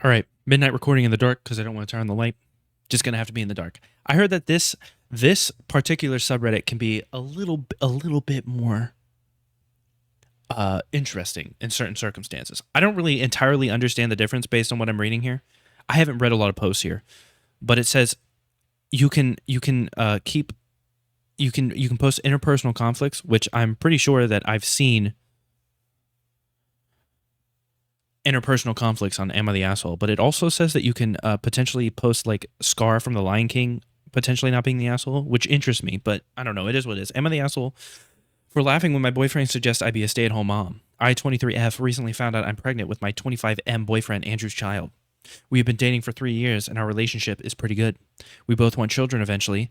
All right, midnight recording in the dark because I don't want to turn on the light. Just gonna have to be in the dark. I heard that this particular subreddit can be a little bit more interesting in certain circumstances. I don't really entirely understand the difference based on what I'm reading here. I haven't read a lot of posts here, but it says you can post interpersonal conflicts, which I'm pretty sure that I've seen interpersonal conflicts on Am I the Asshole, but it also says that you can potentially post like Scar from The Lion King potentially not being the asshole, which interests me, but I don't know. It is what it is. Am I the asshole for laughing when my boyfriend suggests I be a stay-at-home mom? I, 23F, recently found out I'm pregnant with my 25M boyfriend Andrew's child. We have been dating for 3 years and our relationship is pretty good. We both want children eventually,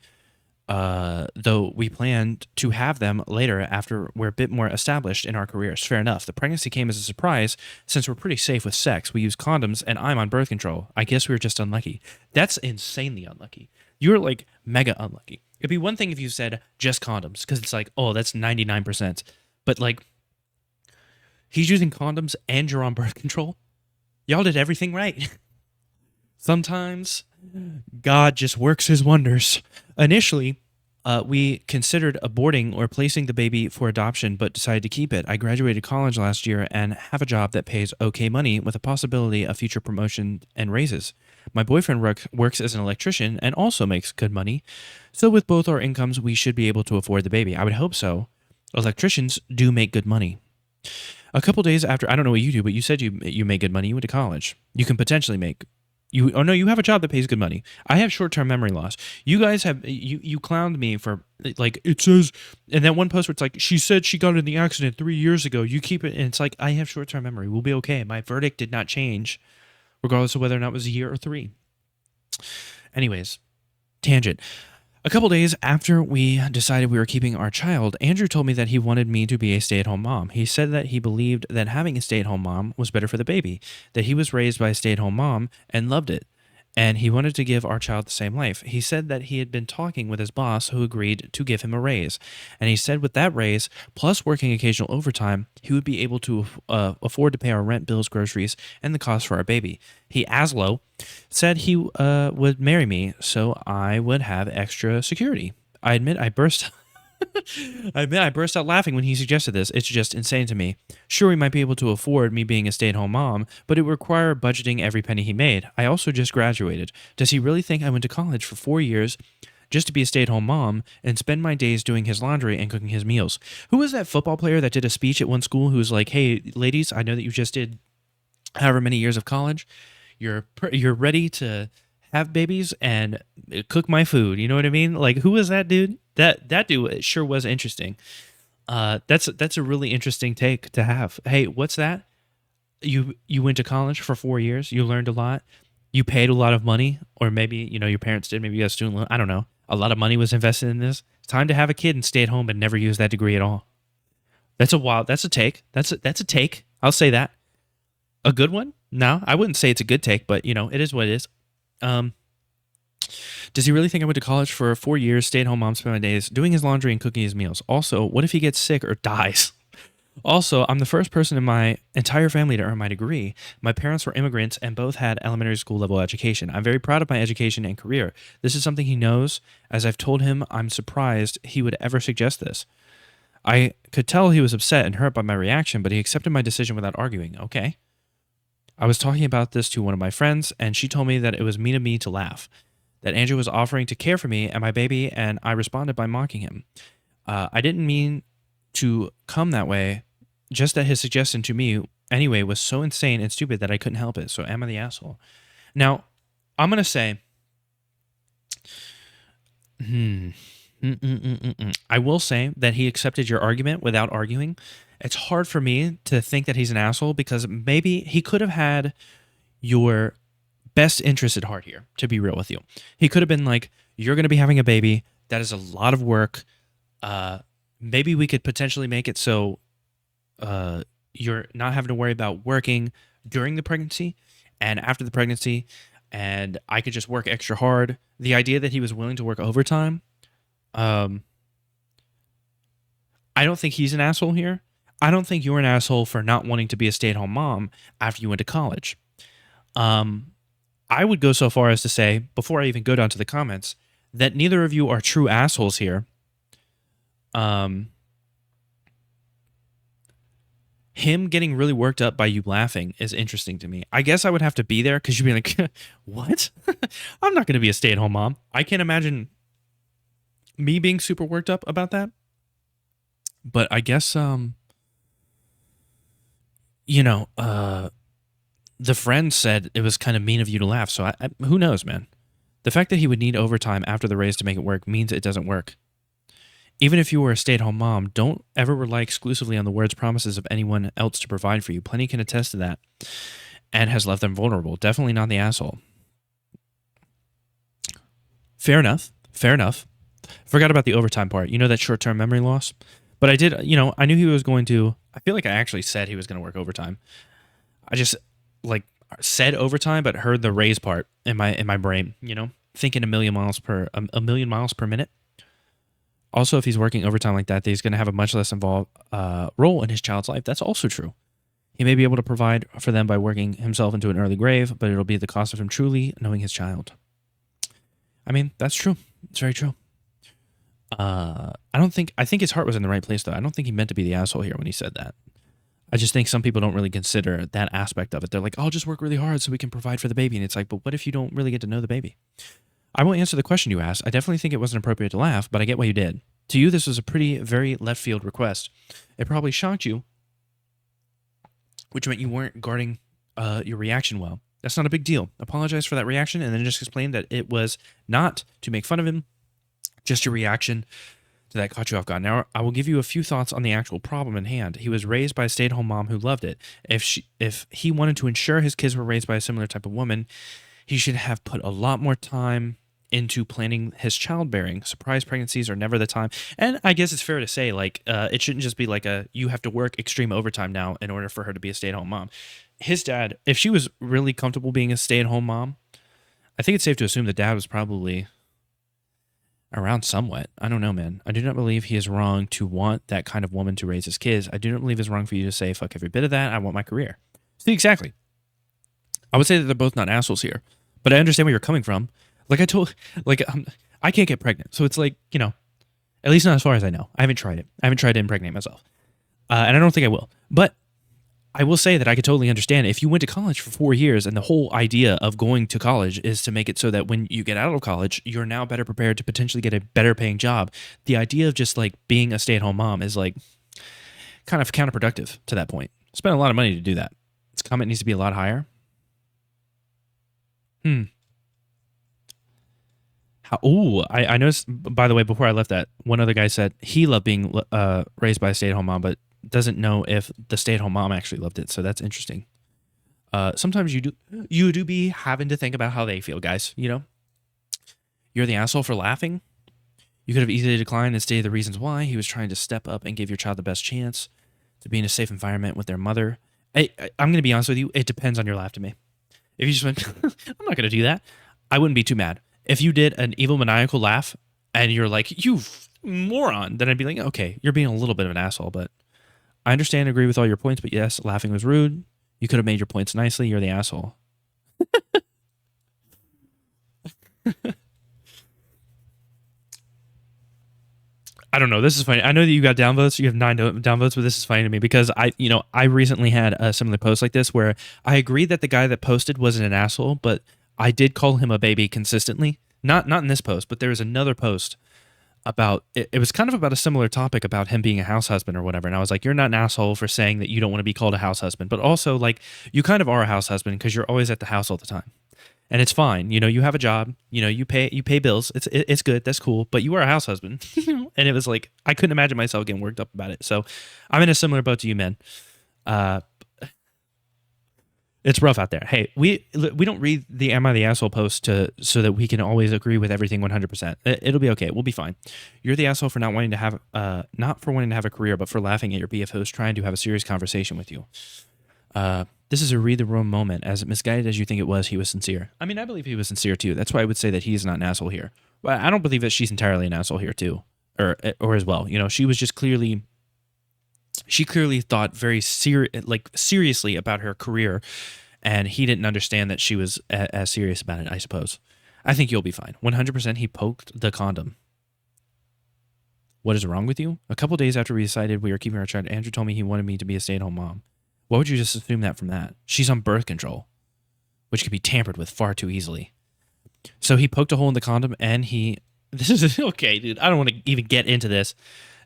though we planned to have them later after we're a bit more established in our careers. Fair enough. The pregnancy came as a surprise since we're pretty safe with sex. We use condoms and I'm on birth control. I guess we were just unlucky. That's insanely unlucky. You're like mega unlucky. It'd be one thing if you said just condoms because it's like, oh, that's 99%. But like, he's using condoms and you're on birth control. Y'all did everything right. Sometimes God just works his wonders. Initially, we considered aborting or placing the baby for adoption, but decided to keep it. I graduated college last year and have a job that pays okay money with a possibility of future promotion and raises. My boyfriend works as an electrician and also makes good money. So with both our incomes, we should be able to afford the baby. I would hope so. Electricians do make good money. A couple days after, I don't know what you do, but you said you made good money. You went to college. You can potentially make oh no, you have a job that pays good money. I have short-term memory loss. You guys have you clowned me for like it says and that one post where it's like she said she got in the accident 3 years ago. You keep it and it's like I have short-term memory. We'll be okay. My verdict did not change regardless of whether or not it was a year or 3. Anyways, tangent. A couple days after we decided we were keeping our child, Andrew told me that he wanted me to be a stay-at-home mom. He said that he believed that having a stay-at-home mom was better for the baby, that he was raised by a stay-at-home mom and loved it, and he wanted to give our child the same life. He said that he had been talking with his boss who agreed to give him a raise, and he said with that raise, plus working occasional overtime, he would be able to afford to pay our rent, bills, groceries, and the cost for our baby. He, Aslo, said he would marry me so I would have extra security. I admit I burst I burst out laughing when he suggested this. It's just insane to me. Sure, we might be able to afford me being a stay-at-home mom, but it would require budgeting every penny he made. I also just graduated. Does he really think I went to college for 4 years just to be a stay-at-home mom and spend my days doing his laundry and cooking his meals? Who was that football player that did a speech at one school who was like, hey, ladies, I know that you just did however many years of college. You're ready to have babies and cook my food. You know what I mean? Like, who was that dude? That dude sure was interesting. That's a really interesting take to have. Hey, what's that? You went to college for 4 years. You learned a lot. You paid a lot of money, or maybe your parents did. Maybe you got a student loan. I don't know. A lot of money was invested in this. It's time to have a kid and stay at home and never use that degree at all. That's a wild. That's a take. That's a take. I'll say that. A good one? No, I wouldn't say it's a good take, but it is what it is. Um, does he really think I went to college for 4 years, stay at home mom, spend my days doing his laundry and cooking his meals? Also, what if he gets sick or dies? Also, I'm the first person in my entire family to earn my degree. My parents were immigrants and both had elementary school level education. I'm very proud of my education and career. This is something he knows. As I've told him, I'm surprised he would ever suggest this. I could tell he was upset and hurt by my reaction, but he accepted my decision without arguing. Okay. I was talking about this to one of my friends, and she told me that it was mean of me to laugh, that Andrew was offering to care for me and my baby, and I responded by mocking him. I didn't mean to come that way, just that his suggestion to me, anyway, was so insane and stupid that I couldn't help it, so am I the asshole? Now, I'm going to say, I will say that he accepted your argument without arguing. It's hard for me to think that he's an asshole because maybe he could have had your best interest at heart here, to be real with you. He could have been like, you're going to be having a baby. That is a lot of work. Maybe we could potentially make it so you're not having to worry about working during the pregnancy and after the pregnancy, and I could just work extra hard. The idea that he was willing to work overtime, I don't think he's an asshole here. I don't think you're an asshole for not wanting to be a stay-at-home mom after you went to college. Um, I would go so far as to say, before I even go down to the comments, that neither of you are true assholes here. Him getting really worked up by you laughing is interesting to me. I guess I would have to be there because you'd be like, what? I'm not going to be a stay-at-home mom. I can't imagine me being super worked up about that. But I guess, the friend said it was kind of mean of you to laugh. So who knows, man? The fact that he would need overtime after the raise to make it work means it doesn't work. Even if you were a stay-at-home mom, don't ever rely exclusively on the words promises of anyone else to provide for you. Plenty can attest to that and has left them vulnerable. Definitely not the asshole. Fair enough. Fair enough. Forgot about the overtime part. You know, that short-term memory loss? But I did, I knew he was going to, I feel like I actually said he was going to work overtime. I just, said overtime, but heard the raise part in my brain, thinking a million miles per minute. Also, if he's working overtime like that, he's going to have a much less involved role in his child's life. That's also true. He may be able to provide for them by working himself into an early grave, but it'll be at the cost of him truly knowing his child. I mean, that's true. It's very true. I think his heart was in the right place, though. I don't think he meant to be the asshole here when he said that. I just think some people don't really consider that aspect of it. They're like, I'll just work really hard so we can provide for the baby. And it's like, but what if you don't really get to know the baby? I won't answer the question you asked. I definitely think it wasn't appropriate to laugh, but I get why you did. To you, this was a very left field request. It probably shocked you, which meant you weren't guarding your reaction well. That's not a big deal. Apologize for that reaction and then just explain that it was not to make fun of him, just your reaction to that caught you off guard. Now, I will give you a few thoughts on the actual problem in hand. He was raised by a stay-at-home mom who loved it. If he wanted to ensure his kids were raised by a similar type of woman, he should have put a lot more time into planning his childbearing. Surprise pregnancies are never the time. And I guess it's fair to say, it shouldn't just be like you have to work extreme overtime now in order for her to be a stay-at-home mom. His dad, if she was really comfortable being a stay-at-home mom, I think it's safe to assume the dad was probably around somewhat. I don't know, man. I do not believe he is wrong to want that kind of woman to raise his kids. I do not believe it's wrong for you to say, fuck every bit of that. I want my career. See, exactly. I would say that they're both not assholes here, but I understand where you're coming from. I can't get pregnant. So it's like, at least not as far as I know. I haven't tried it. I haven't tried to impregnate myself. And I don't think I will. But I will say that I could totally understand if you went to college for 4 years and the whole idea of going to college is to make it so that when you get out of college, you're now better prepared to potentially get a better paying job. The idea of just being a stay-at-home mom is kind of counterproductive to that point. Spend a lot of money to do that. This comment needs to be a lot higher. I noticed, by the way, before I left that, one other guy said he loved being raised by a stay-at-home mom, but doesn't know if the stay-at-home mom actually loved it. So that's interesting. Sometimes you do be having to think about how they feel, guys. You're the asshole for laughing. You could have easily declined and stated the reasons why. He was trying to step up and give your child the best chance to be in a safe environment with their mother. I'm going to be honest with you. It depends on your laugh to me. If you just went, I'm not going to do that, I wouldn't be too mad. If you did an evil maniacal laugh and you're like, you moron, then I'd be like, okay, you're being a little bit of an asshole, but I understand and agree with all your points, but yes, laughing was rude. You could have made your points nicely. You're the asshole. I don't know. This is funny. I know that you got downvotes. You have 9 downvotes, but this is funny to me because I recently had a similar post like this where I agreed that the guy that posted wasn't an asshole, but I did call him a baby consistently. Not in this post, but there was another post about it was kind of about a similar topic about him being a house husband or whatever. And I was like, you're not an asshole for saying that you don't want to be called a house husband, but also you kind of are a house husband because you're always at the house all the time. And it's fine. You have a job, you pay bills. It's good. That's cool. But you are a house husband. And it was I couldn't imagine myself getting worked up about it. So I'm in a similar boat to you, man. It's rough out there. Hey, we don't read the Am I the Asshole post so that we can always agree with everything 100%. It'll be okay. We'll be fine. You're the asshole for not wanting to have a career, but for laughing at your BF host trying to have a serious conversation with you. This is a read the room moment. As misguided as you think it was, he was sincere. I mean, I believe he was sincere too. That's why I would say that he's not an asshole here. But I don't believe that she's entirely an asshole here too, or as well. She was just clearly. She clearly thought very seriously about her career and he didn't understand that she was as serious about it, I suppose. I think you'll be fine. 100% he poked the condom. What is wrong with you? A couple days after we decided we were keeping our child, Andrew told me he wanted me to be a stay-at-home mom. Why would you just assume that from that? She's on birth control, which can be tampered with far too easily. So he poked a hole in the condom, and this is okay, dude. I don't want to even get into this.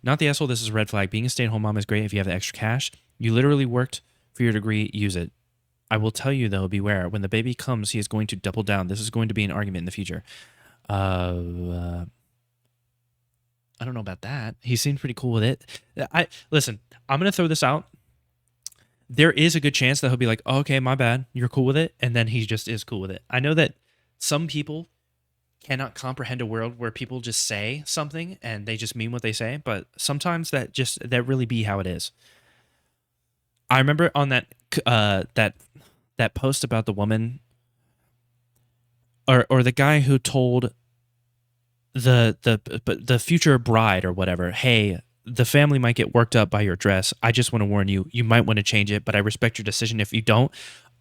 Not the asshole. This is a red flag. Being a stay-at-home mom is great if you have the extra cash. You literally worked for your degree. Use it. I will tell you though, beware. When the baby comes, he is going to double down. This is going to be an argument in the future. I don't know about that. He seemed pretty cool with it. Listen, I'm going to throw this out. There is a good chance that he'll be like, oh, okay, my bad. You're cool with it. And then he just is cool with it. I know that some people cannot comprehend a world where people just say something and they just mean what they say. But sometimes that really be how it is. I remember on that post about the woman or the guy who told the future bride or whatever, hey, the family might get worked up by your dress. I just want to warn you, you might want to change it, but I respect your decision if you don't.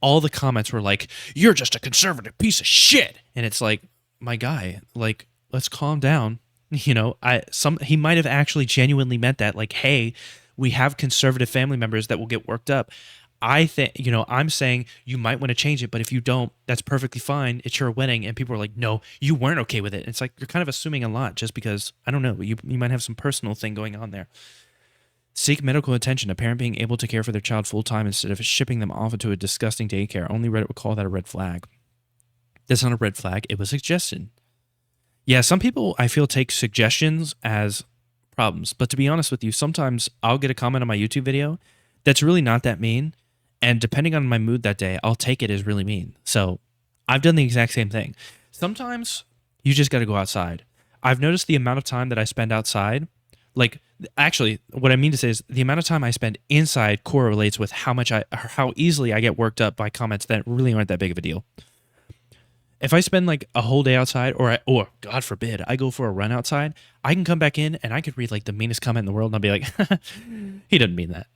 All the comments were like, you're just a conservative piece of shit. And it's like, my guy, like, let's calm down. You know, he might have actually genuinely meant that, like, hey, we have conservative family members that will get worked up. I think, you know, I'm saying you might want to change it, but if you don't, that's perfectly fine. It's your wedding. And people are like, no, you weren't okay with it. It's like, you're kind of assuming a lot just because, I don't know, you might have some personal thing going on there. Seek medical attention. A parent being able to care for their child full-time instead of shipping them off into a disgusting daycare. Only Reddit would call that a red flag. That's not a red flag. It was a suggestion. Yeah, some people, I feel, take suggestions as problems. But to be honest with you, sometimes I'll get a comment on my YouTube video that's really not that mean. And depending on my mood that day, I'll take it as really mean. So I've done the exact same thing. Sometimes you just got to go outside. I've noticed the amount of time that I spend outside. Like, actually, what I mean to say is the amount of time I spend inside correlates with how easily I get worked up by comments that really aren't that big of a deal. If I spend like a whole day outside, or God forbid, I go for a run outside, I can come back in and I could read like the meanest comment in the world and I'll be like, he doesn't mean that.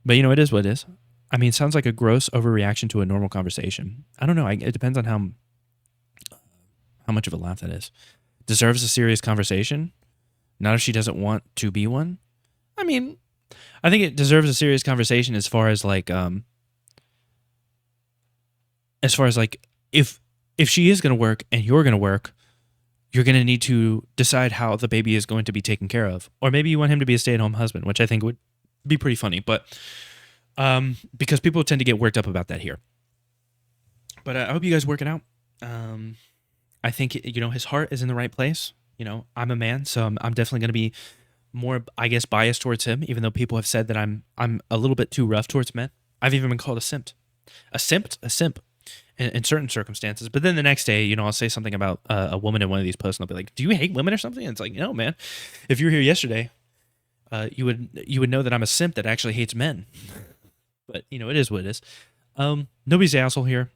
But you know, it is what it is. I mean, it sounds like a gross overreaction to a normal conversation. I don't know. It depends on how much of a laugh that is. Deserves a serious conversation? Not if she doesn't want to be one? I mean, I think it deserves a serious conversation as far as like if she is going to work and you're going to work, you're going to need to decide how the baby is going to be taken care of. Or maybe you want him to be a stay-at-home husband, which I think would be pretty funny, but because people tend to get worked up about that here. But I hope you guys work it out. I think, you know, his heart is in the right place. You know, I'm a man, so I'm definitely going to be more, I guess, biased towards him, even though people have said that I'm a little bit too rough towards men. I've even been called a simp. A simp in certain circumstances. But then the next day, you know, I'll say something about a woman in one of these posts, and I'll be like, do you hate women or something? And it's like, no, man. If you were here yesterday, you would know that I'm a simp that actually hates men. But, you know, it is what it is. Nobody's the asshole here.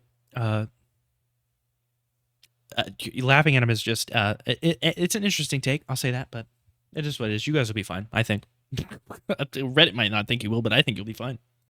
Laughing at him is just, it's an interesting take. I'll say that, but it is what it is. You guys will be fine, I think. Reddit might not think you will, but I think you'll be fine.